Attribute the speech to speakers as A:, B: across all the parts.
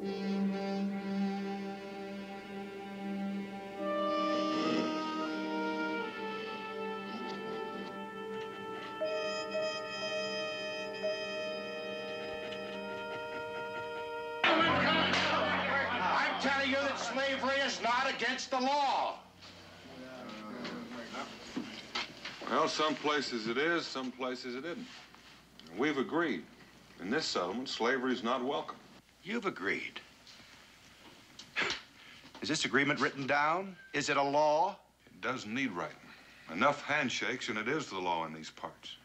A: I'm telling you that slavery is not against the law.
B: Well, some places it is, some places it isn't. And we've agreed. In this settlement, slavery is not welcome.
A: You've agreed. Is this agreement written down? Is it a law?
B: It doesn't need writing. Enough handshakes, and it is the law in these parts.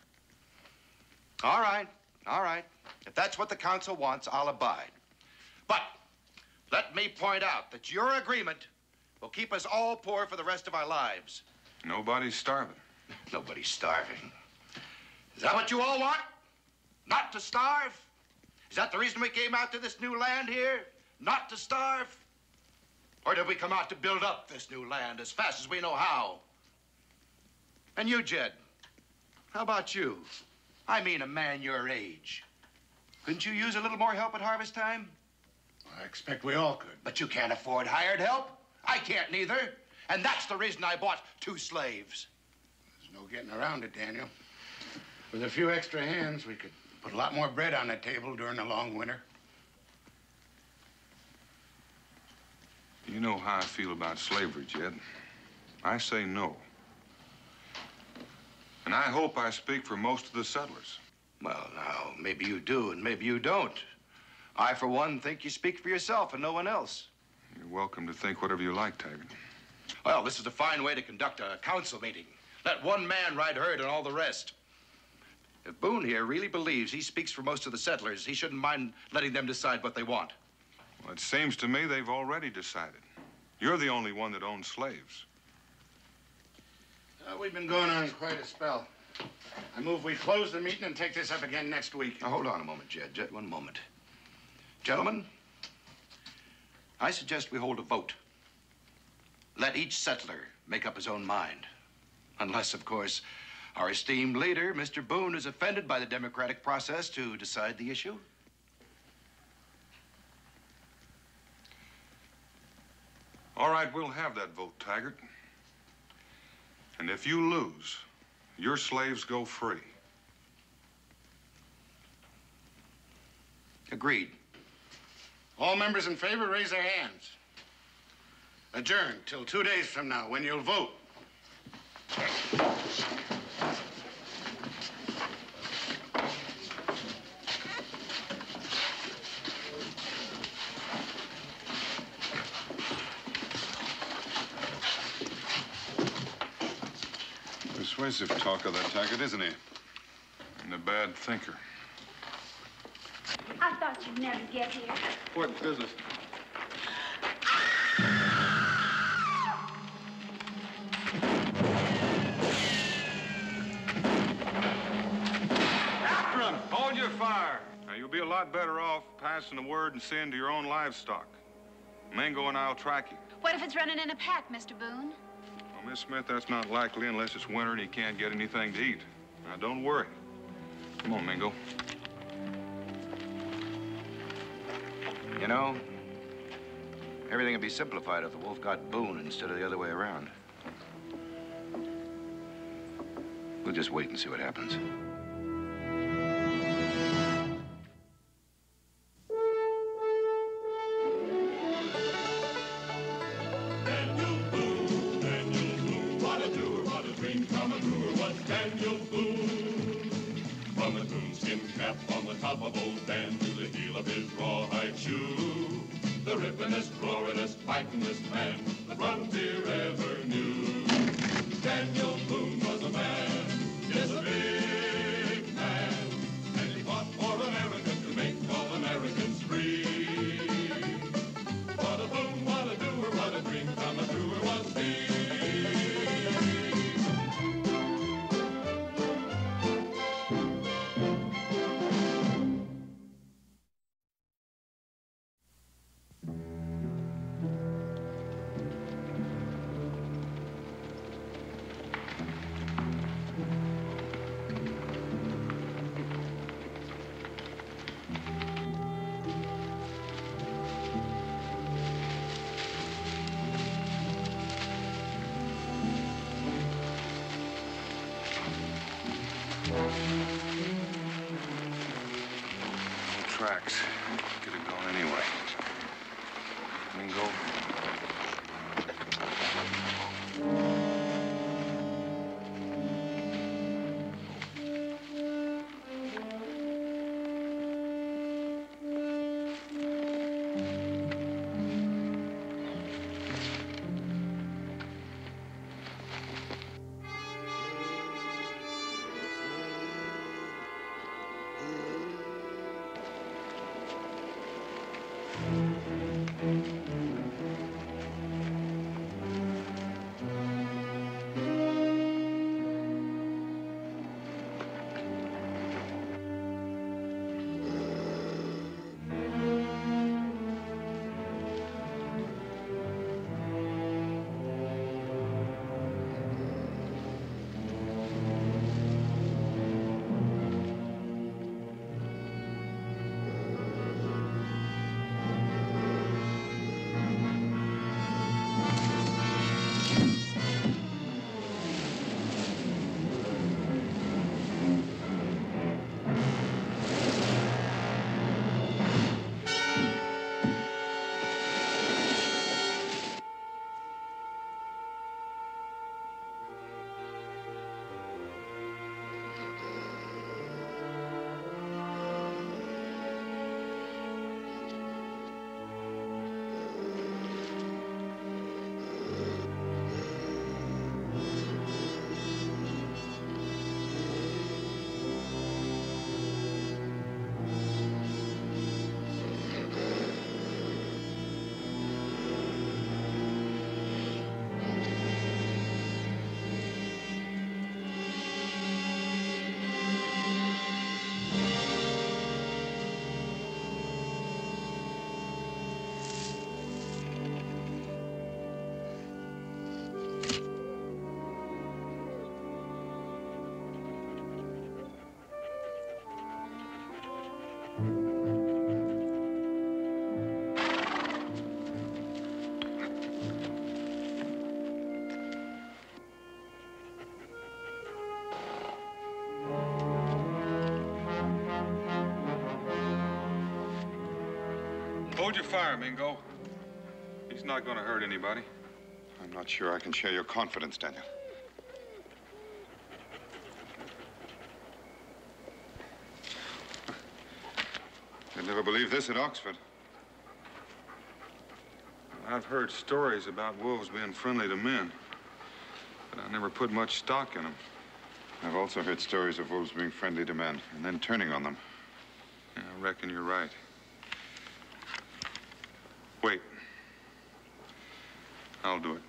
A: All right, all right. If that's what the council wants, I'll abide. But let me point out that your agreement will keep us all poor for the rest of our lives.
B: Nobody's starving.
A: Nobody's starving. Is that what you all want? Not to starve? Is that the reason we came out to this new land here? Not to starve? Or did we come out to build up this new land as fast as we know how? And you, Jed, how about you? I mean, a man your age. Couldn't you use a little more help at harvest time?
C: I expect we all could.
A: But you can't afford hired help. I can't neither. And that's the reason I bought 2 slaves.
C: There's no getting around it, Daniel. With a few extra hands, we could put a lot more bread on the table during the long winter.
B: You know how I feel about slavery, Jed. I say no. And I hope I speak for most of the settlers.
A: Well, now, maybe you do and maybe you don't. I, for one, think you speak for yourself and no one else.
B: You're welcome to think whatever you like, Taggart.
A: Well, this is a fine way to conduct a council meeting. Let one man ride herd and all the rest. If Boone here really believes he speaks for most of the settlers, he shouldn't mind letting them decide what they want.
B: Well, it seems to me they've already decided. You're the only one that owns slaves.
C: We've been going on quite a spell. I move we close the meeting and take this up again next week.
A: Now, hold on a moment, Jed. Jed, one moment. Gentlemen, I suggest we hold a vote. Let each settler make up his own mind. Unless, of course, our esteemed leader, Mr. Boone, is offended by the democratic process to decide the issue.
B: All right, we'll have that vote, Taggart. And if you lose, your slaves go free.
A: Agreed.
C: All members in favor, raise their hands. Adjourned till 2 days from now, when you'll vote.
B: Persuasive talker, that Taggart, isn't he? And a bad thinker.
D: I thought you'd never get here.
B: What business? After him! Hold your fire. Now, you'll be a lot better off passing the word and seeing to your own livestock. Mingo and I'll track you.
D: What if it's running in a pack, Mr. Boone?
B: Well, Miss Smith, that's not likely unless it's winter and you can't get anything to eat. Now, don't worry. Come on, Mingo.
A: You know, everything would be simplified if the wolf got Boone instead of the other way around. We'll just wait and see what happens.
E: Daniel Boone, what a doer, what a dream come a brewer was Daniel Boone. From the coonskin cap on the top of old Dan to the heel of his rawhide shoe, the rippenest, roaringest, fightingest man the frontier ever knew. Daniel Boone was a man, yes, a big man, and he fought for America to make all Americans free. What a Boone, what a doer, what a dream come a brewer was he.
B: tracks. Get it going anyway. Mingo. Hold your fire, Mingo. He's not going to hurt anybody.
F: I'm not sure I can share your confidence, Daniel. I'd never believe this at Oxford.
B: I've heard stories about wolves being friendly to men, but I never put much stock in them.
F: I've also heard stories of wolves being friendly to men and then turning on them.
B: Yeah, I reckon you're right. Wait. I'll do it.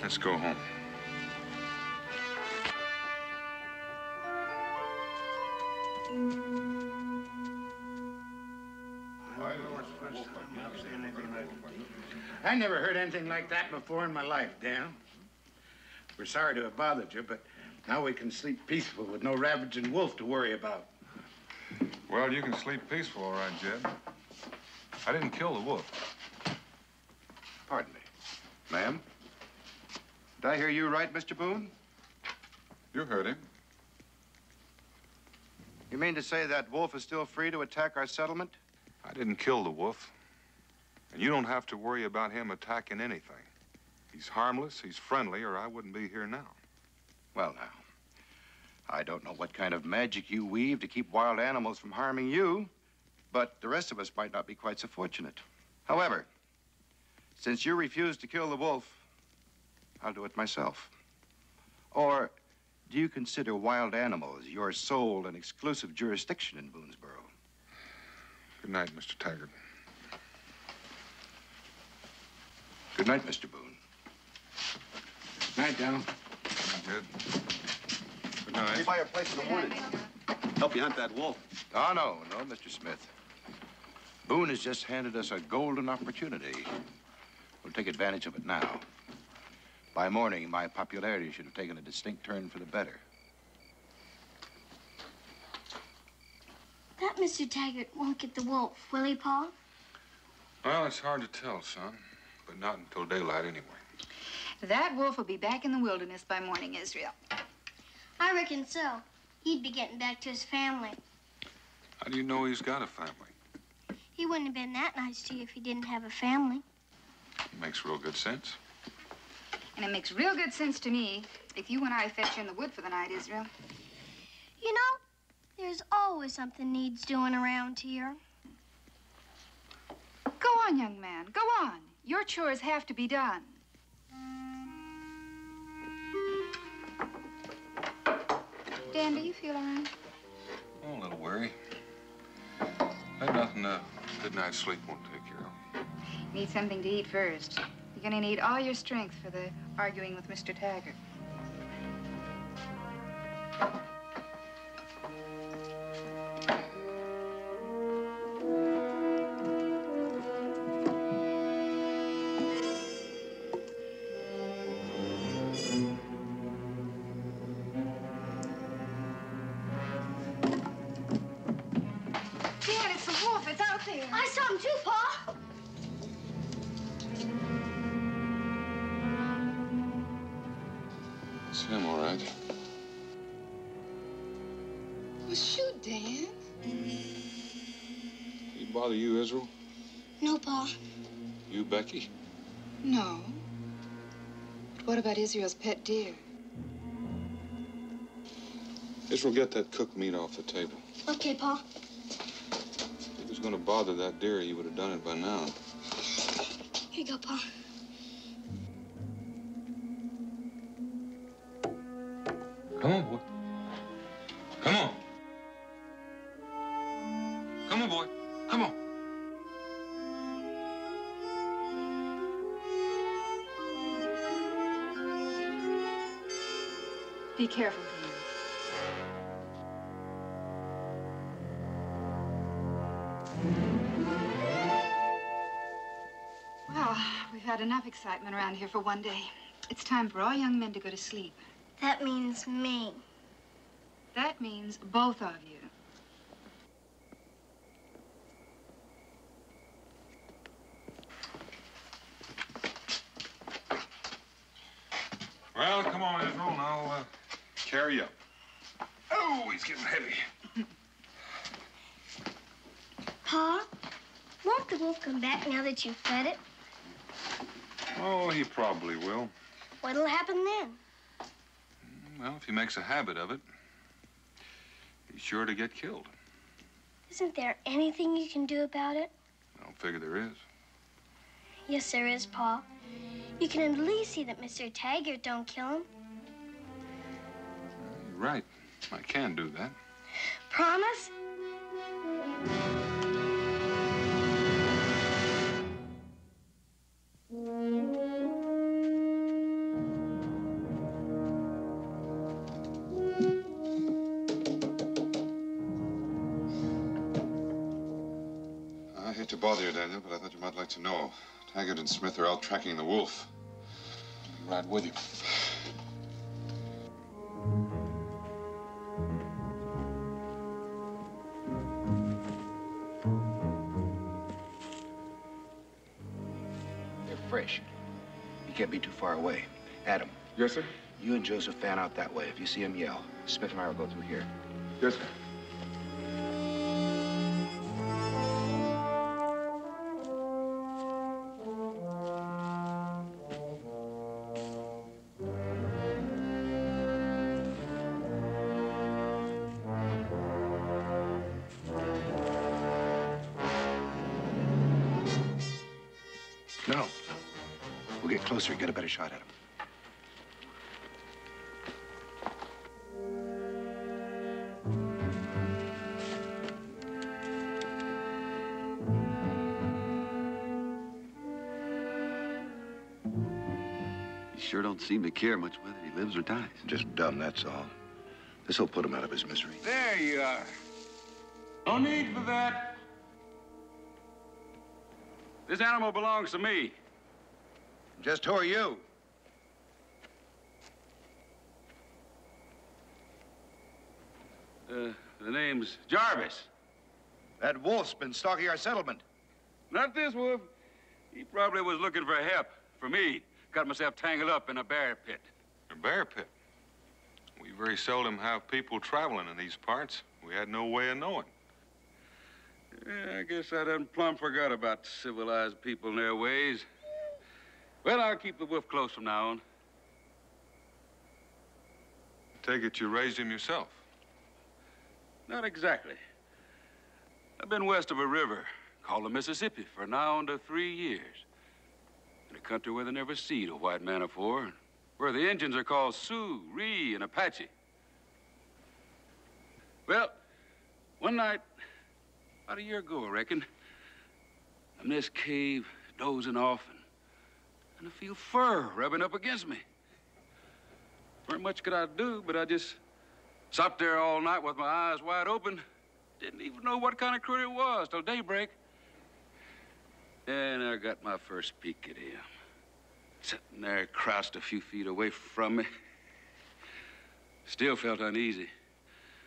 B: Let's go home.
C: I never heard anything like that before in my life, Dan. We're sorry to have bothered you, but now we can sleep peaceful with no ravaging wolf to worry about.
B: Well, you can sleep peaceful, all right, Jed. I didn't kill the wolf.
A: Pardon me. Ma'am? Did I hear you right, Mr. Boone?
B: You heard him.
A: You mean to say that wolf is still free to attack our settlement?
B: I didn't kill the wolf. And you don't have to worry about him attacking anything. He's harmless, he's friendly, or I wouldn't be here now.
A: Well, now, I don't know what kind of magic you weave to keep wild animals from harming you, but the rest of us might not be quite so fortunate. However, since you refuse to kill the wolf, I'll do it myself. Or do you consider wild animals your sole and exclusive jurisdiction in Boonesboro?
B: Good night, Mr. Taggart.
A: Good night, Mr. Boone.
C: Night, Donald.
B: Jed. Good night.
G: By your place in the morning. Help you hunt that wolf.
A: Oh, no, Mr. Smith. Boone has just handed us a golden opportunity. We'll take advantage of it now. By morning, my popularity should have taken a distinct turn for the better.
H: bet Mr. Taggart won't get the wolf, will he, Pa?
B: Well, it's hard to tell, son, but not until daylight anyway.
I: That wolf will be back in the wilderness by morning, Israel.
H: I reckon so. He'd be getting back to his family.
B: How do you know he's got a family?
H: He wouldn't have been that nice to you if he didn't have a family.
B: Makes real good sense.
I: And it makes real good sense to me if you and I fetch you in the wood for the night, Israel.
H: You know, there's always something needs doing around here.
I: Go on, young man, go on. Your chores have to be done. Dan, do you feel all right?
B: Oh, a little weary. But nothing a good night's sleep won't take care of.
I: Need something to eat first. You're gonna need all your strength for the arguing with Mr. Taggart.
H: I saw him too, Pa.
B: It's him, all right.
I: Well, shoot, Dan.
B: He bother you, Israel?
H: No, Pa.
B: You, Becky?
I: No. But what about Israel's pet deer?
B: Israel, get that cooked meat off the table.
H: Okay, Pa.
B: If he was going to bother that deer, he would have done it by now.
H: Here you go, Pa.
B: Come on, boy. Come on. Come on, boy. Come on.
I: Be careful, Dan. Well, we've had enough excitement around here for one day. It's time for all young men to go to sleep.
H: That means me.
I: That means both of you.
B: Well, come on, Israel, and I'll carry you up. Oh, he's getting heavy.
H: Pa, won't the wolf come back now that you've fed it?
B: Oh, he probably will.
H: What'll happen then?
B: Well, if he makes a habit of it, he's sure to get killed.
H: Isn't there anything you can do about it?
B: I don't figure there is.
H: Yes, there is, Pa. You can at least see that Mr. Taggart don't kill him.
B: You're right. I can do that.
H: Promise?
F: I hate to bother you, Daniel, but I thought you might like to know. Taggart and Smith are out tracking the wolf.
B: I'm right with you.
A: They're fresh. You can't be too far away. Adam.
B: Yes, sir?
A: You and Joseph fan out that way. If you see him, yell. Smith and I will go through here.
B: Yes, sir.
A: No. We'll get closer, get a better shot at him.
G: He sure don't seem to care much whether he lives or dies.
A: Just dumb, that's all. This'll put him out of his misery.
J: There you are. No need for that. This animal belongs to me.
A: Just who are you?
J: The name's Jarvis.
A: That wolf's been stalking our settlement.
J: Not this wolf. He probably was looking for help. For me. Got myself tangled up in a bear pit.
B: A bear pit? We very seldom have people traveling in these parts. We had no way of knowing.
J: Yeah, I guess I done plumb forgot about civilized people and their ways. Well, I'll keep the wolf close from now on.
B: Take it you raised him yourself.
J: Not exactly. I've been west of a river called the Mississippi for now under 3 years. In a country where they never seed a white man afore, where the Indians are called Sioux, Ree, and Apache. Well, one night, about a year ago, I reckon, I'm in this cave, dozing off, and I feel fur rubbing up against me. Weren't much could I do, but I just sat there all night with my eyes wide open. Didn't even know what kind of critter it was till daybreak. And I got my first peek at him. Sitting there, crouched a few feet away from me. Still felt uneasy.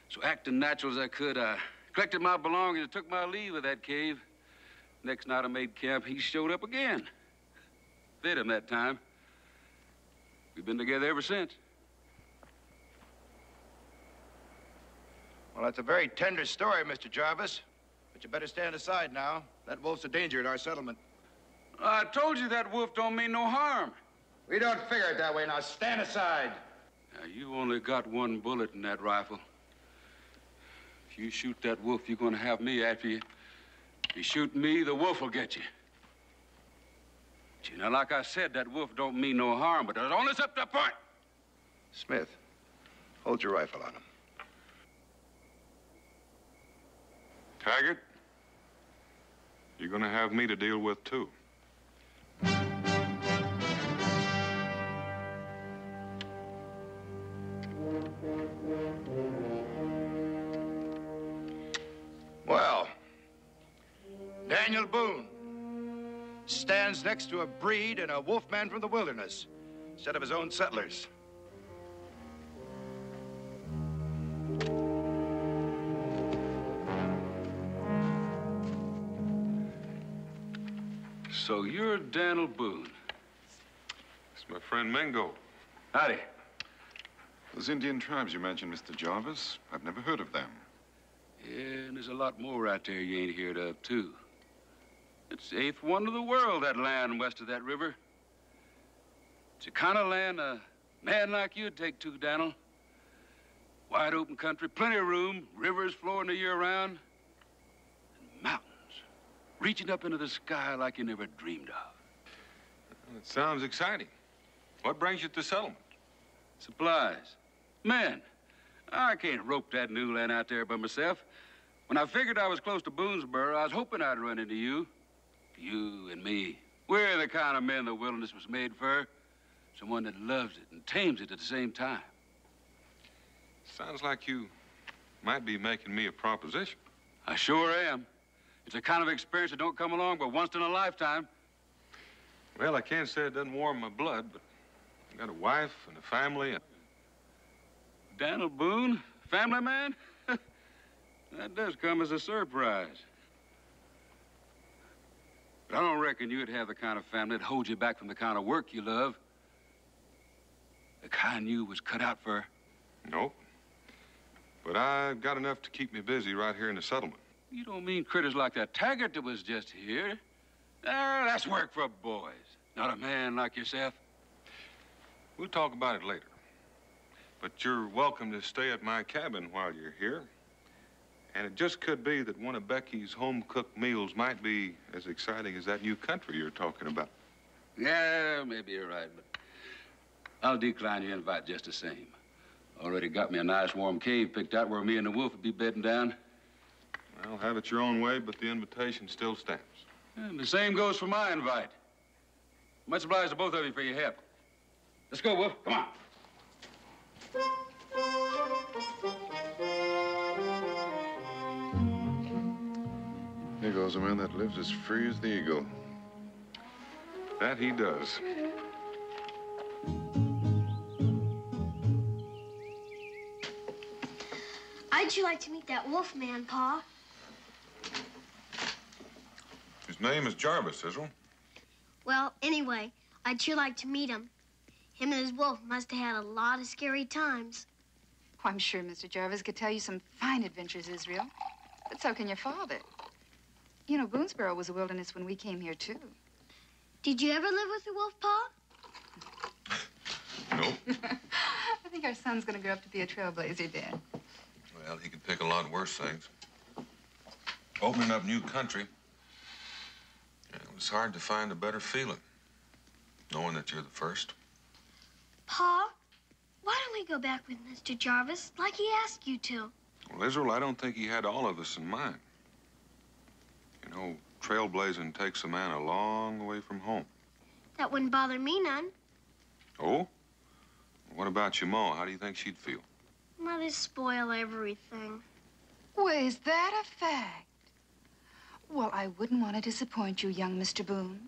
J: So acting natural as I could, I collected my belongings and took my leave of that cave. Next night I made camp, he showed up again. Fit him that time. We've been together ever since.
A: Well, that's a very tender story, Mr. Jarvis. But you better stand aside now. That wolf's a danger at our settlement.
J: I told you that wolf don't mean no harm.
A: We don't figure it that way. Now stand aside.
J: Now, you only got one bullet in that rifle. If you shoot that wolf, you're gonna have me after you. If you shoot me, the wolf will get you. But, you know, like I said, that wolf don't mean no harm, but there's only up to a point.
A: Smith, hold your rifle on him.
B: Taggart, you're gonna have me to deal with, too.
A: Well, Daniel Boone stands next to a breed and a wolfman from the wilderness instead of his own settlers.
J: So you're Daniel Boone.
B: It's my friend Mingo.
J: Howdy.
F: Those Indian tribes you mentioned, Mr. Jarvis, I've never heard of them.
J: Yeah, and there's a lot more out there you ain't heard of, too. It's the 8th wonder of the world, that land west of that river. It's the kind of land a man like you'd take to, Daniel. Wide open country, plenty of room, rivers flowing the year round, and mountains reaching up into the sky like you never dreamed of.
B: Well, it sounds exciting. What brings you to the settlement?
J: Supplies. Men. I can't rope that new land out there by myself. When I figured I was close to Boonesboro, I was hoping I'd run into you. You and me. We're the kind of men the wilderness was made for. Someone that loves it and tames it at the same time.
B: Sounds like you might be making me a proposition.
J: I sure am. It's a kind of experience that don't come along but once in a lifetime.
B: Well, I can't say it doesn't warm my blood, but I got a wife and a family.
J: Daniel Boone, family man? That does come as a surprise. But I don't reckon you'd have the kind of family that holds you back from the kind of work you love. The kind you was cut out for.
B: Nope. But I've got enough to keep me busy right here in the settlement.
J: You don't mean critters like that Taggart that was just here? That's work for boys, not a man like yourself.
B: We'll talk about it later. But you're welcome to stay at my cabin while you're here. And it just could be that one of Becky's home-cooked meals might be as exciting as that new country you're talking about.
J: Yeah, maybe you're right, but I'll decline your invite just the same. Already got me a nice warm cave picked out where me and the wolf would be bedding down.
B: Well, have it your own way, but the invitation still stands.
J: And the same goes for my invite. Much obliged to both of you for your help. Let's go, Wolf. Come on.
F: Here goes a man that lives as free as the eagle.
B: That he does.
H: I'd you like to meet that wolf man, Pa?
B: His name is Jarvis, Israel.
H: Well, anyway, I'd sure like to meet him. Him and his wolf must have had a lot of scary times.
I: Oh, I'm sure Mr. Jarvis could tell you some fine adventures, Israel. But so can your father. You know, Boonesboro was a wilderness when we came here, too.
H: Did you ever live with the wolf, Pa?
B: Nope.
I: I think our son's going to grow up to be a trailblazer, Dad.
B: Well, he could pick a lot worse things. Opening up new country, it was hard to find a better feeling, knowing that you're the first.
H: Pa, why don't we go back with Mr. Jarvis like he asked you to?
B: Well, Israel, I don't think he had all of us in mind. You know, trailblazing takes a man a long way from home.
H: That wouldn't bother me none.
B: Oh? What about your ma? How do you think she'd feel?
H: Mothers spoil everything.
I: Well, is that a fact? Well, I wouldn't want to disappoint you, young Mr. Boone.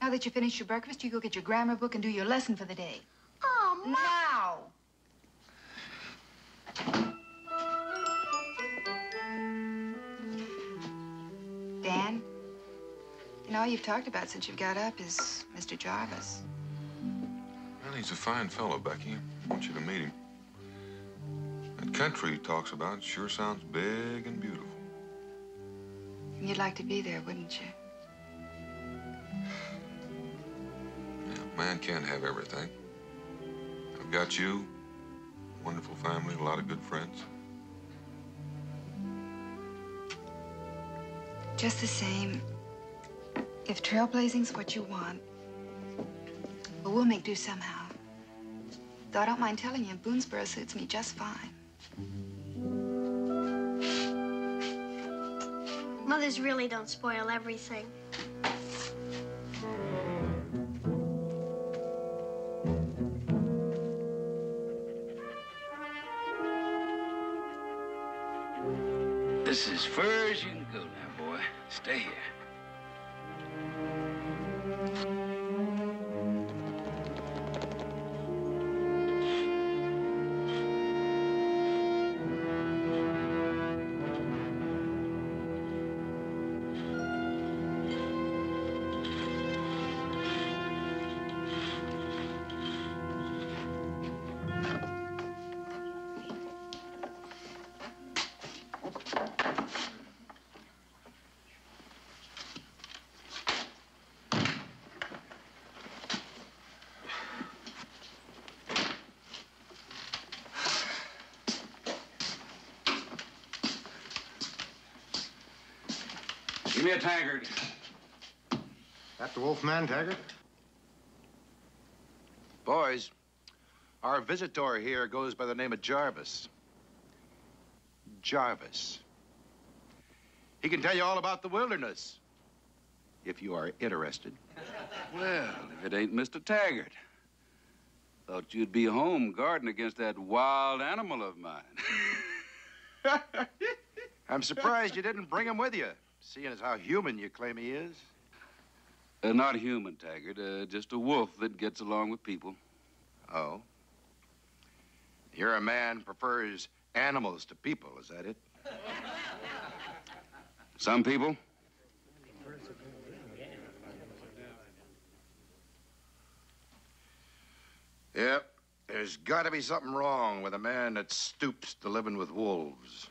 I: Now that you finished your breakfast, you go get your grammar book and do your lesson for the day.
H: Oh, Ma!
I: Now! Dan, you know, all you've talked about since you've got up is Mr. Jarvis.
B: Well, he's a fine fellow, Becky. I want you to meet him. That country he talks about sure sounds big and beautiful.
I: You'd like to be there, wouldn't you?
B: Yeah, man can't have everything. I've got you, a wonderful family, a lot of good friends.
I: Just the same, if trailblazing's what you want, well, we'll make do somehow. Though I don't mind telling you, Boonesboro suits me just fine.
H: Mothers really don't spoil everything.
J: This is as far as you can go now, boy. Stay here. Give me a tankard.
C: That the Wolfman, Taggart?
A: Boys, our visitor here goes by the name of Jarvis. Jarvis. He can tell you all about the wilderness, if you are interested.
J: Well, if it ain't Mr. Taggart. Thought you'd be home guarding against that wild animal of mine.
A: I'm surprised you didn't bring him with you, seeing as how human you claim he is.
J: Not human, Taggart. Just a wolf that gets along with people.
A: Oh? You're a man prefers animals to people, is that it?
J: Some people.
A: Yep. There's got to be something wrong with a man that stoops to living with wolves.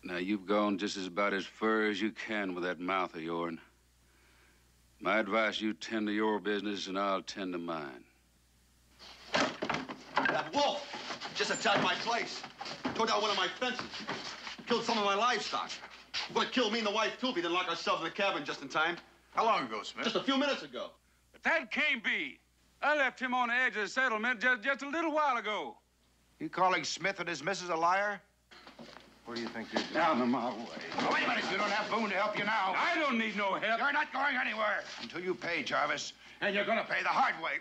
J: Now, you've gone just about as far as you can with that mouth of yourn. My advice, you tend to your business and I'll tend to mine.
K: That wolf just attacked my place. Tore down one of my fences. Killed some of my livestock. Would have killed me and the wife, too, if he didn't lock ourselves in the cabin just in time.
C: How long ago, Smith?
K: Just a few minutes ago.
J: But that can't be. I left him on the edge of the settlement just a little while ago.
A: You calling Smith and his missus a liar?
C: What do you think you're doing?
J: Down in my way.
C: Oh, wait a minute. You don't have Boone to help you now.
J: I don't need no help.
C: You're not going anywhere until you pay, Jarvis. And you're going to pay the hard way.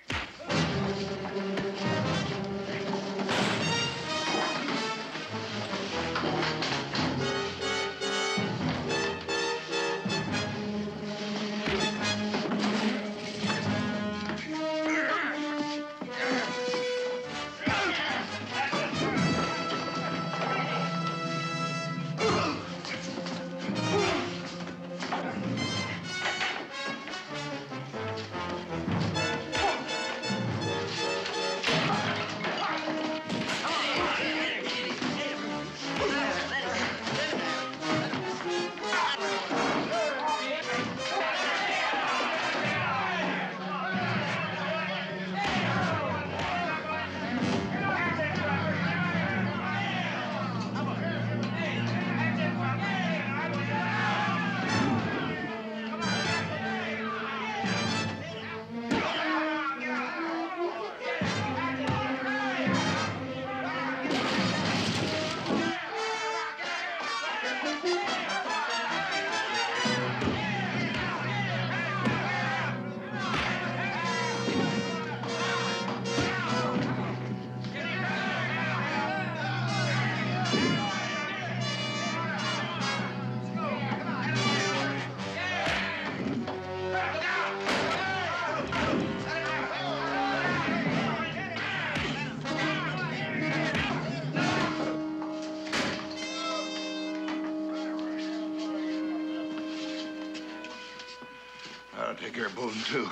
A: I'll take care of Boone, too.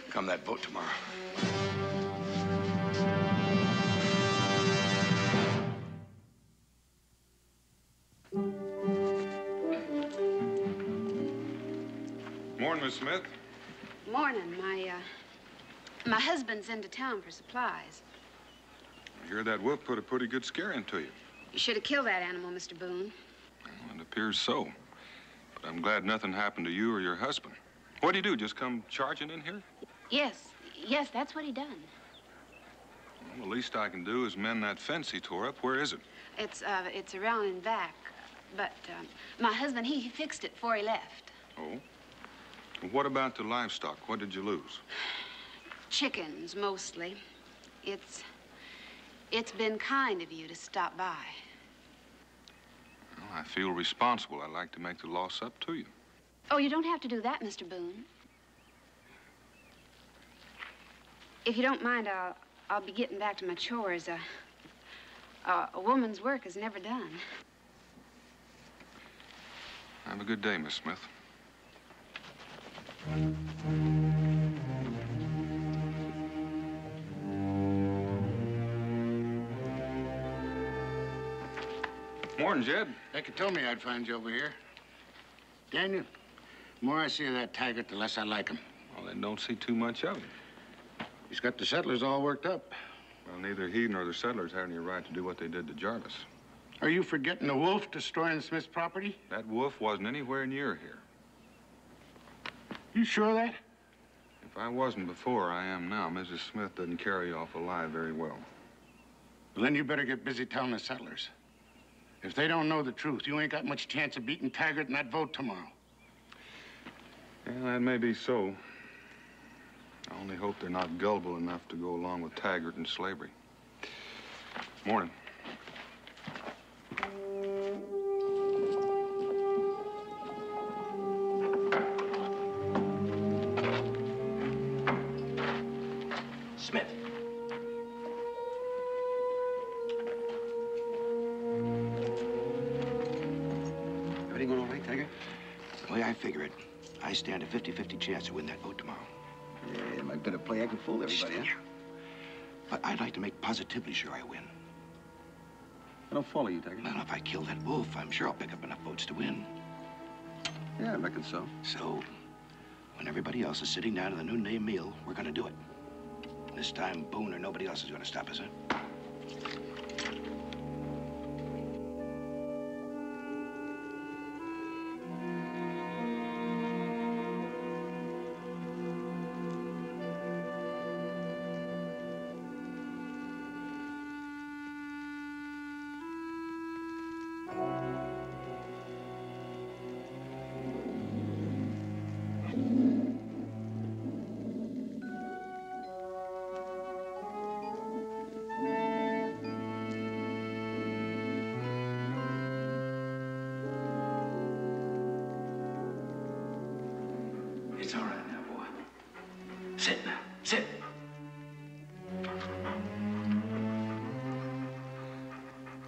A: Come that boat tomorrow.
B: Morning, Miss Smith.
D: Morning. My husband's into town for supplies.
B: I hear that wolf put a pretty good scare into you.
D: You should have killed that animal, Mr. Boone.
B: Well, it appears so. But I'm glad nothing happened to you or your husband. What'd he do, just come charging in here?
D: Yes, that's what he done.
B: Well, the least I can do is mend that fence he tore up. Where is it?
D: It's around in back. But my husband, he fixed it before he left.
B: Oh? Well, what about the livestock? What did you lose?
D: Chickens, mostly. It's been kind of you to stop by.
B: Well, I feel responsible. I'd like to make the loss up to you.
D: Oh, you don't have to do that, Mr. Boone. If you don't mind, I'll be getting back to my chores. A woman's work is never done.
B: Have a good day, Miss Smith. Morning, Jed.
C: Becky told me I'd find you over here. Daniel, the more I see of that Taggart, the less I like him.
B: Well, then don't see too much of him.
C: He's got the settlers all worked up.
B: Well, neither he nor the settlers had any right to do what they did to Jarvis.
C: Are you forgetting the wolf destroying Smith's property?
B: That wolf wasn't anywhere near here.
C: You sure of that?
B: If I wasn't before, I am now. Mrs. Smith doesn't carry off alive very well.
C: Well, then you better get busy telling the settlers. If they don't know the truth, you ain't got much chance of beating Taggart in that vote tomorrow.
B: Yeah, that may be so. I only hope they're not gullible enough to go along with Taggart and slavery. Morning.
A: Smith.
K: Everything going all right, Taggart?
A: The way I figure it, I stand a 50-50 chance to win that vote tomorrow.
K: Yeah, my bit of play, I can fool everybody, huh?
A: But I'd like to make positively sure I win.
K: I don't follow you, Taggart.
A: Well, if I kill that wolf, I'm sure I'll pick up enough votes to win.
K: Yeah, I reckon so.
A: So, when everybody else is sitting down to the noonday meal, we're gonna do it. This time, Boone or nobody else is gonna stop us, huh? It's all right now, boy. Sit now. Sit.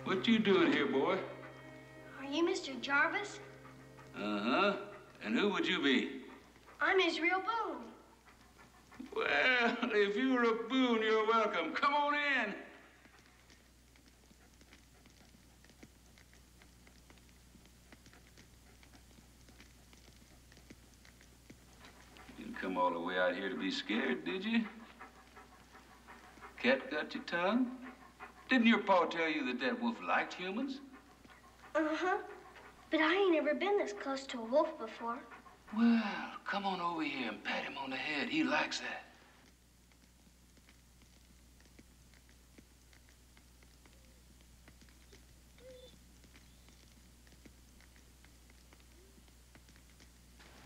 J: What you doing here, boy?
H: Are you Mr. Jarvis?
J: Uh-huh. And who would you be?
H: I'm Israel Boone.
J: Well, if you're a Boone, you're welcome. Come on in. You didn't come all the way out here to be scared, did you? Cat got your tongue? Didn't your pa tell you that that wolf liked humans?
H: Uh-huh. But I ain't ever been this close to a wolf before.
J: Well, come on over here and pat him on the head. He likes that.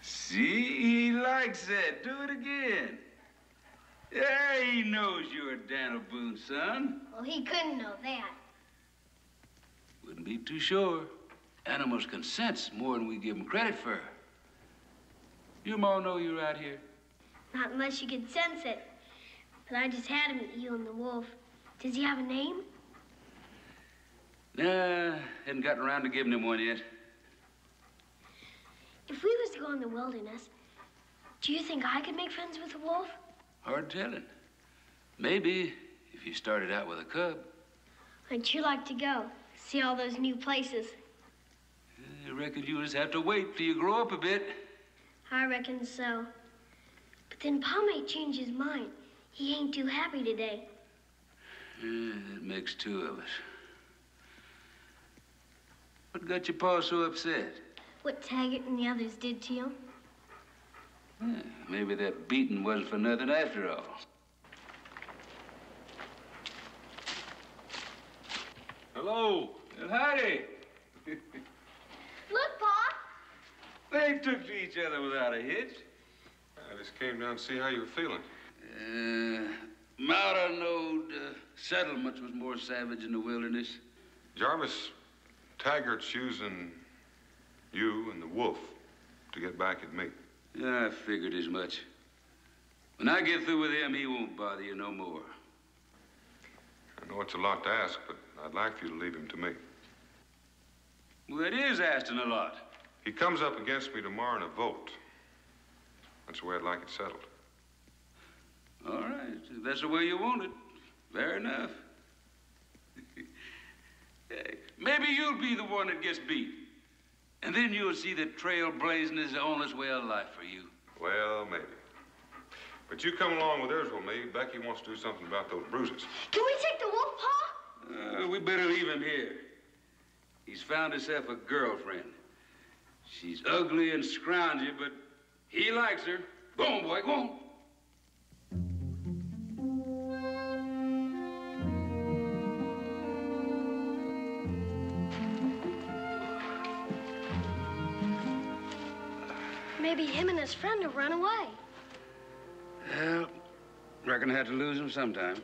J: See, he likes that. Do it again. Yeah, he knows you're Daniel Boone's son.
H: Well, he couldn't know that.
J: be too sure. Animals can sense more than we give them credit for. Your ma know you're out here?
H: Not unless you can sense it. But I just had him at you and the wolf. Does he have a name?
J: Nah, hadn't gotten around to giving him one yet.
H: If we was to go in the wilderness, do you think I could make friends with a wolf?
J: Hard telling. Maybe if you started out with a cub.
H: I'd sure like to go, see all those new places.
J: I reckon you just have to wait till you grow up a bit.
H: I reckon so. But then Pa might change his mind. He ain't too happy today.
J: That makes two of us. What got your pa so upset?
H: What Taggart and the others did to you.
J: Maybe that beating wasn't for nothing after all. Hello. Well, howdy.
H: Look, Pa.
J: They took to each other without a hitch.
B: I just came down to see how you were feeling.
J: Mouta knowed settlements was more savage in the wilderness.
B: Jarvis, Taggart's using you and the wolf to get back at me.
J: Yeah, I figured as much. When I get through with him, he won't bother you no more.
B: I know it's a lot to ask, but I'd like for you to leave him to me.
J: Well, it is asking a lot.
B: He comes up against me tomorrow in a vote. That's the way I'd like it settled.
J: All right, if that's the way you want it, fair enough. Hey, maybe you'll be the one that gets beat. And then you'll see that trailblazing is the only way of life for you.
B: Well, maybe. But you come along with hers with me. Becky wants to do something about those bruises.
H: Can we take the wolf, Pa?
J: We better leave him here. He's found himself a girlfriend. She's ugly and scroungy, but he likes her. Go on, boy, go on.
H: Maybe him and his friend have run away.
J: Well, reckon I had to lose him sometime.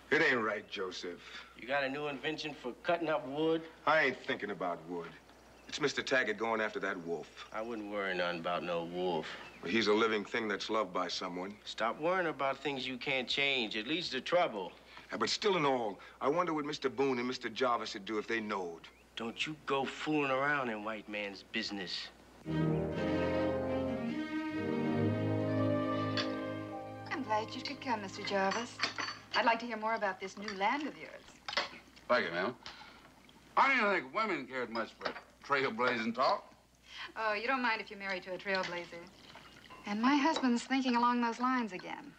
L: It ain't right, Joseph.
M: You got a new invention for cutting up wood?
L: I ain't thinking about wood. It's Mr. Taggart going after that wolf.
M: I wouldn't worry none about no wolf.
L: Well, he's a living thing that's loved by someone.
M: Stop worrying about things you can't change. It leads to trouble.
L: Yeah, but still in all, I wonder what Mr. Boone and Mr. Jarvis would do if they knowed.
M: Don't you go fooling around in white man's business.
I: I'm glad you could come, Mr. Jarvis. I'd like to hear more about this new land of yours.
J: Thank you, ma'am. I didn't think women cared much for trailblazing talk.
I: Oh, you don't mind if you're married to a trailblazer. And my husband's thinking along those lines again.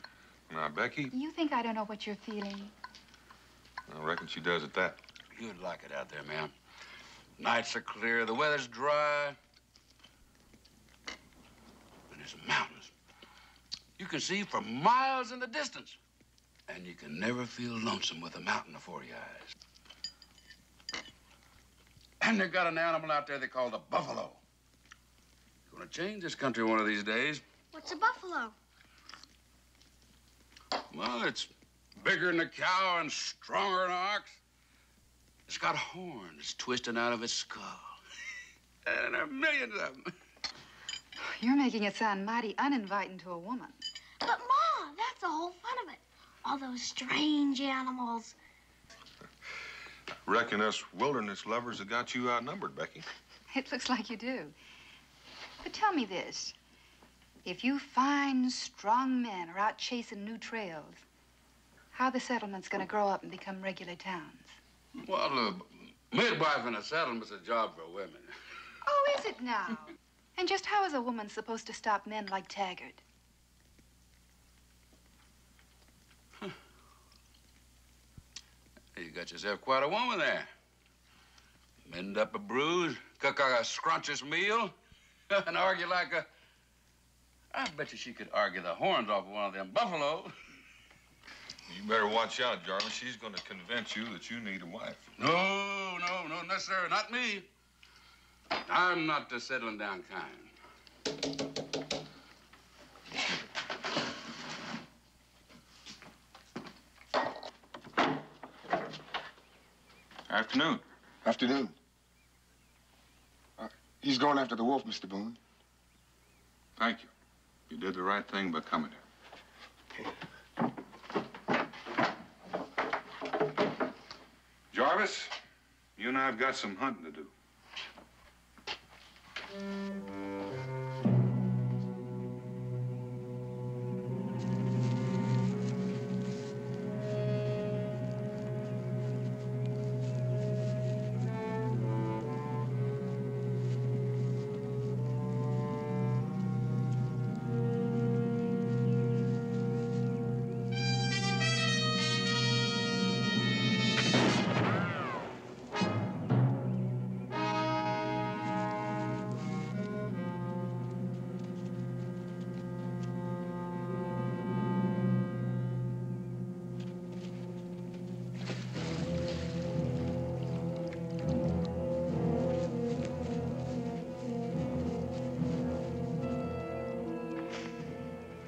B: Now, Becky,
I: You think I don't know what you're feeling?
B: I reckon she does at that.
J: You'd like it out there, ma'am. Nights are clear, the weather's dry. And there's mountains. You can see for miles in the distance. And you can never feel lonesome with a mountain before your eyes. And they got an animal out there they call the buffalo. Gonna change this country one of these days.
H: What's a buffalo?
J: Well, it's bigger than a cow and stronger than an ox. It's got horns twisting out of its skull. And there are millions of them.
I: You're making it sound mighty uninviting to a woman.
H: But, Ma, that's the whole fun of it. All those strange animals.
B: Reckon us wilderness lovers have got you outnumbered, Becky.
I: It looks like you do. But tell me this. If you fine, strong men are out chasing new trails, how are the settlements going to grow up and become regular towns?
J: Well, midwife in a settlement's a job for women.
I: Oh, is it now? And just how is a woman supposed to stop men like Taggart?
J: You got yourself quite a woman there. Mend up a bruise, cook a scrumptious meal, and argue like a... I bet you she could argue the horns off of one of them buffaloes.
B: You better watch out, Jarvis. She's going to convince you that you need a wife.
J: No, necessarily. Not me. I'm not the settling down kind.
B: Afternoon.
L: Afternoon. He's going after the wolf, Mr. Boone.
B: Thank you. You did the right thing by coming here. Jarvis, you and I have got some hunting to do.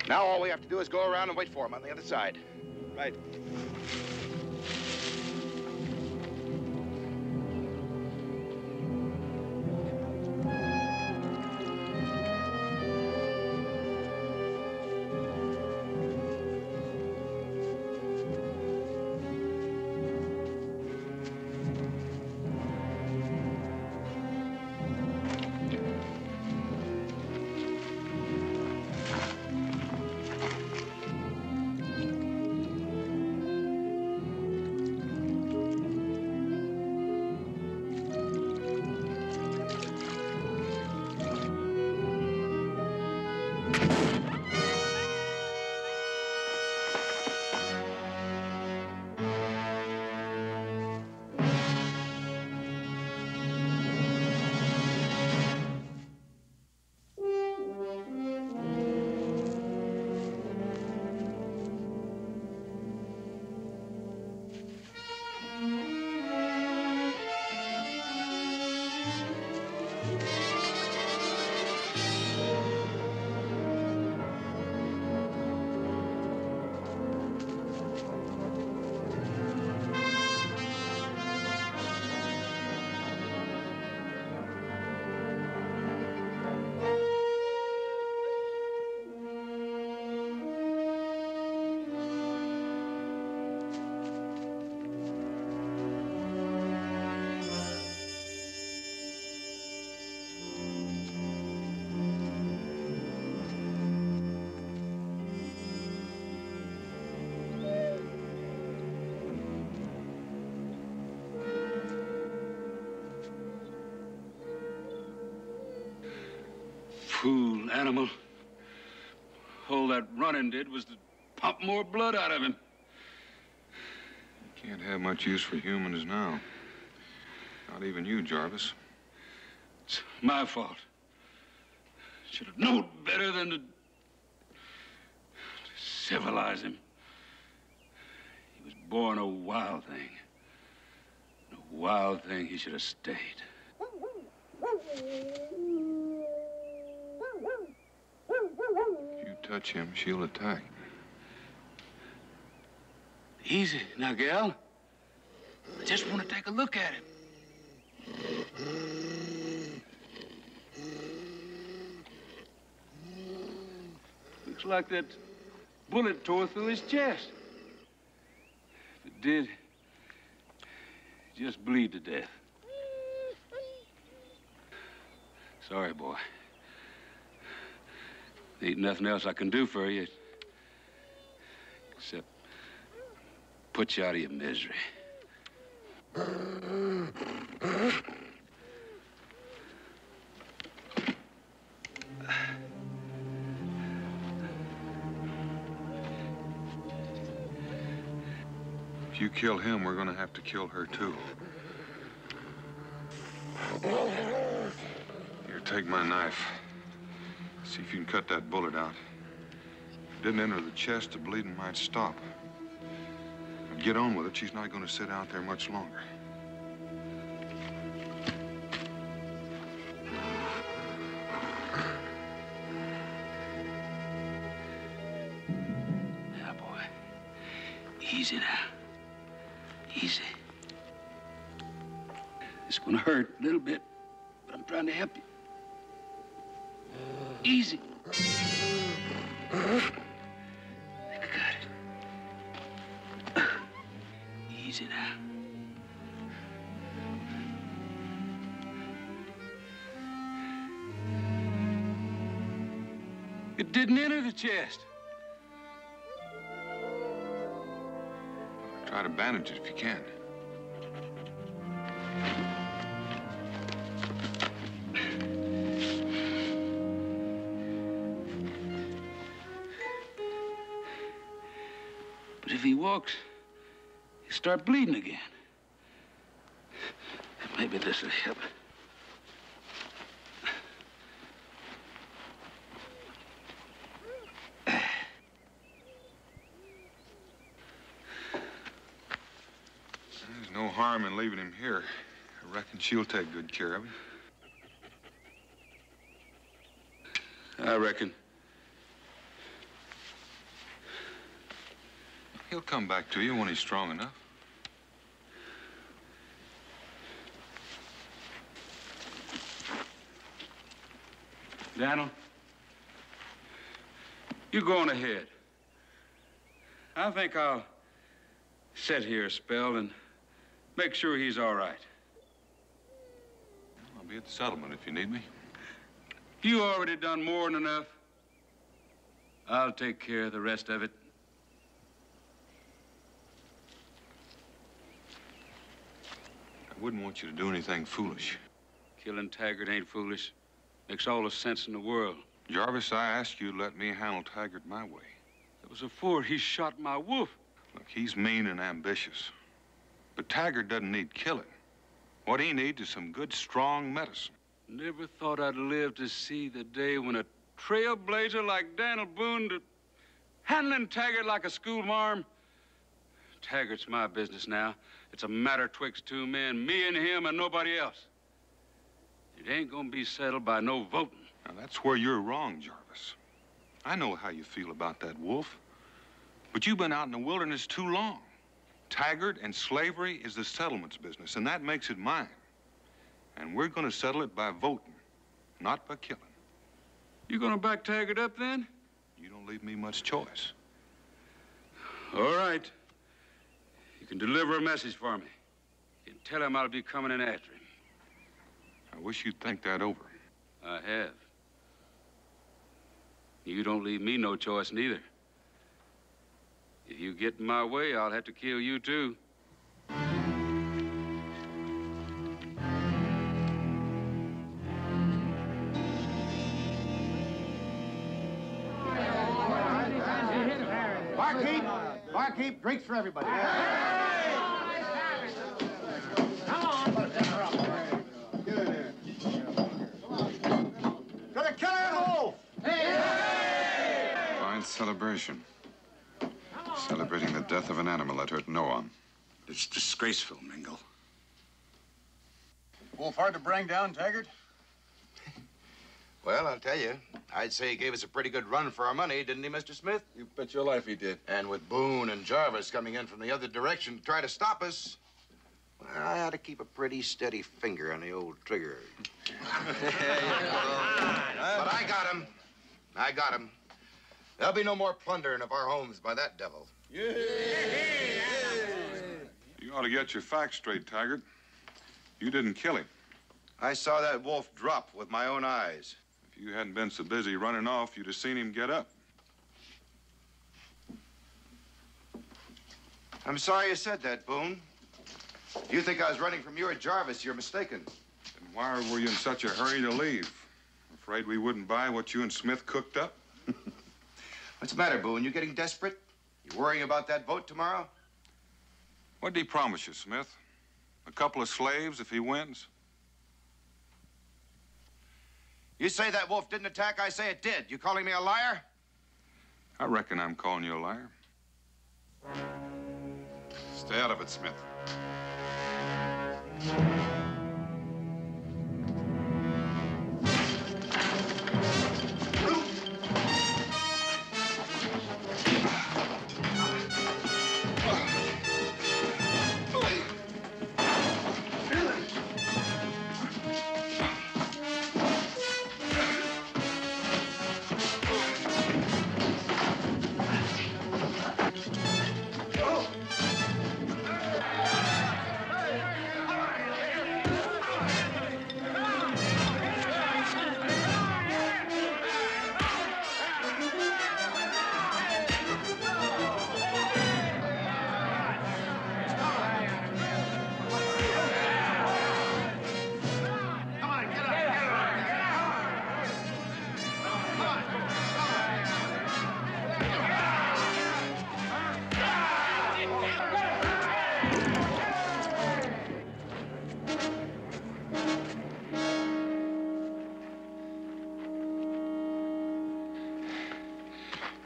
A: Now all we have to do is go around and wait for him on the other side.
K: Right.
J: Fool animal. All that running did was to pump more blood out of him.
B: Can't have much use for humans now. Not even you, Jarvis.
J: It's my fault. Should have known better than to civilize him. He was born a wild thing. And a wild thing he should have stayed.
B: If you touch him, she'll attack.
J: Easy now, gal. I just want to take a look at him. Looks like that bullet tore through his chest. If it did, just bleed to death. Sorry, boy. There ain't nothing else I can do for you except put you out of your misery.
B: If you kill him, we're gonna have to kill her, too. Here, take my knife. See if you can cut that bullet out. If it didn't enter the chest, the bleeding might stop. But get on with it. She's not going to sit out there much longer.
J: Now, boy. Easy now. Easy. It's gonna hurt a little bit, but I'm trying to help you. Easy. I think I got it. Easy now. It didn't enter the chest.
B: Try to bandage it if you can.
J: But if he walks, he'll start bleeding again. Maybe this will help.
B: There's no harm in leaving him here. I reckon she'll take good care of him.
J: I reckon.
B: He'll come back to you when he's strong enough.
J: Daniel, you go on ahead. I think I'll sit here a spell and make sure he's all right.
B: I'll be at the settlement if you need me.
J: You already done more than enough. I'll take care of the rest of it.
B: I wouldn't want you to do anything foolish.
J: Killing Taggart ain't foolish. Makes all the sense in the world.
B: Jarvis, I asked you to let me handle Taggart my way.
J: It was afore he shot my wolf.
B: Look, he's mean and ambitious. But Taggart doesn't need killing. What he needs is some good, strong medicine.
J: Never thought I'd live to see the day when a trailblazer like Daniel Boone handling Taggart like a schoolmarm. Taggart's my business now. It's a matter twixt two men, me and him and nobody else. It ain't gonna be settled by no voting.
B: Now, that's where you're wrong, Jarvis. I know how you feel about that wolf. But you've been out in the wilderness too long. Taggart and slavery is the settlement's business, and that makes it mine. And we're gonna settle it by voting, not by killing.
J: You gonna back Taggart up, then?
B: You don't leave me much choice.
J: All right. You can deliver a message for me. You can tell him I'll be coming in after him.
B: I wish you'd think that over.
J: I have. You don't leave me no choice, neither. If you get in my way, I'll have to kill you, too.
C: Barkeep, drinks for everybody. Come on. To the killer and the wolf.
F: Fine celebration. Celebrating the death of an animal that hurt no one.
K: It's disgraceful, Mingle.
C: Wolf hard to bring down, Taggart?
A: Well, I'll tell you, I'd say he gave us a pretty good run for our money, didn't he, Mr. Smith?
L: You bet your life he did.
A: And with Boone and Jarvis coming in from the other direction to try to stop us, well, I ought to keep a pretty steady finger on the old trigger. But I got him. I got him. There'll be no more plundering of our homes by that devil.
B: Yeah. You ought to get your facts straight, Taggart. You didn't kill him.
A: I saw that wolf drop with my own eyes.
B: If you hadn't been so busy running off, you'd have seen him get up.
A: I'm sorry you said that, Boone. If you think I was running from you or Jarvis, you're mistaken.
B: Then why were you in such a hurry to leave? Afraid we wouldn't buy what you and Smith cooked up?
A: What's the matter, Boone? You getting desperate? You worrying about that vote tomorrow?
B: What did he promise you, Smith? A couple of slaves if he wins?
A: You say that wolf didn't attack, I say it did. You calling me a liar?
B: I reckon I'm calling you a liar.
F: Stay out of it, Smith.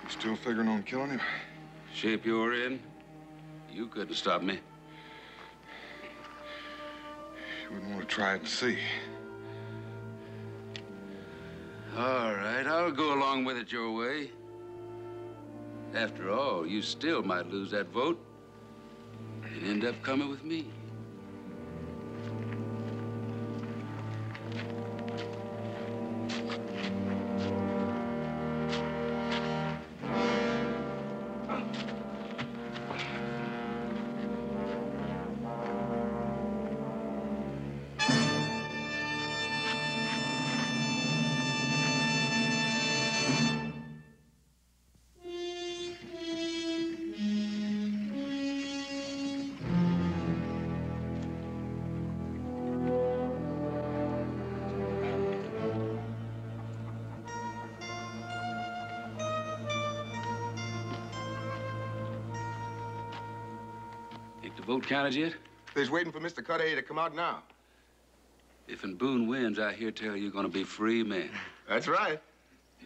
B: Still figuring on killing him?
J: Shape you're in, you couldn't stop me.
B: You wouldn't want to try it and see.
J: All right, I'll go along with it your way. After all, you still might lose that vote and end up coming with me. Ain't the vote counted yet?
L: They's waiting for Mr. Cudahy to come out now.
J: If and Boone wins, I hear tell you're gonna be free men.
L: That's right.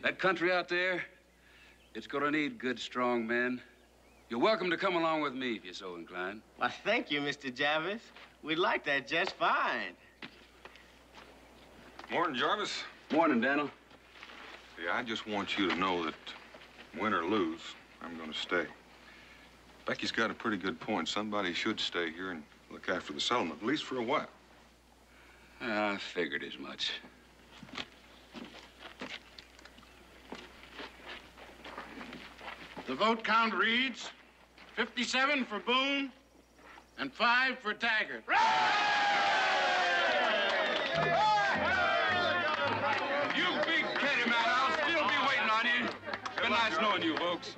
J: That country out there, it's gonna need good, strong men. You're welcome to come along with me if you're so inclined.
M: Well, thank you, Mr. Jarvis. We'd like that just fine.
B: Morning, Jarvis.
J: Morning, Daniel.
B: Yeah, I just want you to know that win or lose, I'm gonna stay. Becky's got a pretty good point. Somebody should stay here and look after the settlement, at least for a while.
J: I figured as much.
C: The vote count reads 57 for Boone and 5 for Taggart.
J: You big kitty, man. I'll still be waiting on you. Been nice knowing you, folks.